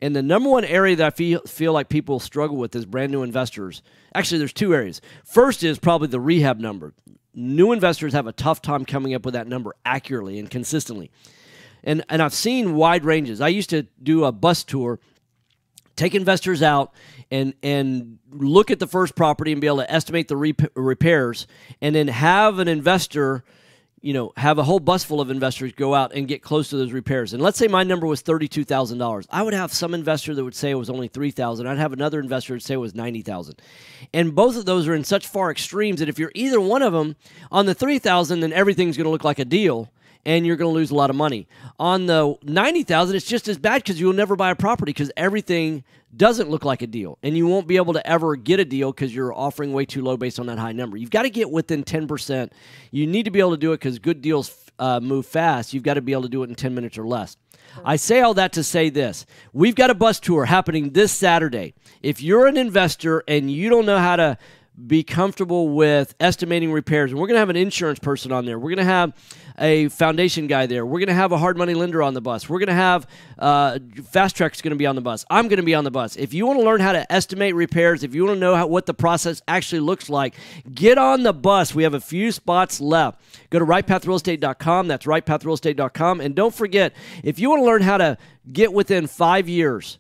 And the number one area that I feel like people struggle with as brand new investors, actually there's two areas. First is probably the rehab number. New investors have a tough time coming up with that number accurately and consistently. And I've seen wide ranges. I used to do a bus tour, take investors out and look at the first property and be able to estimate the repairs, and then have an investor, have a whole bus full of investors go out and get close to those repairs. And let's say my number was $32,000. I would have some investor that would say it was only $3,000. I'd have another investor that would say it was $90,000. And both of those are in such far extremes that if you're either one of them, on the $3,000, then everything's going to look like a deal, and you're going to lose a lot of money. On the $90,000, it's just as bad because you'll never buy a property because everything doesn't look like a deal, and you won't be able to ever get a deal because you're offering way too low based on that high number. You've got to get within 10%. You need to be able to do it because good deals move fast. You've got to be able to do it in 10 minutes or less. I say all that to say this. We've got a bus tour happening this Saturday. If you're an investor and you don't know how to be comfortable with estimating repairs, and we're going to have an insurance person on there. We're going to have a foundation guy there. We're going to have a hard money lender on the bus. We're going to have Fast Track's going to be on the bus. I'm going to be on the bus. If you want to learn how to estimate repairs, if you want to know what the process actually looks like, get on the bus. We have a few spots left. Go to rightpathrealestate.com. That's rightpathrealestate.com. And don't forget, if you want to learn how to get within 5 years,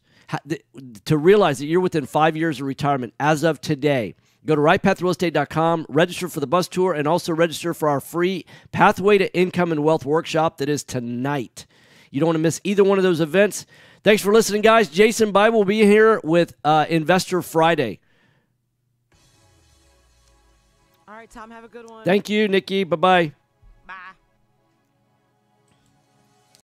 to realize that you're within 5 years of retirement as of today, go to rightpathrealestate.com, register for the bus tour, and also register for our free Pathway to Income and Wealth workshop that is tonight. You don't want to miss either one of those events. Thanks for listening, guys. Jason Bible will be here with Investor Friday. All right, Tom, have a good one. Thank you, Nikki. Bye-bye.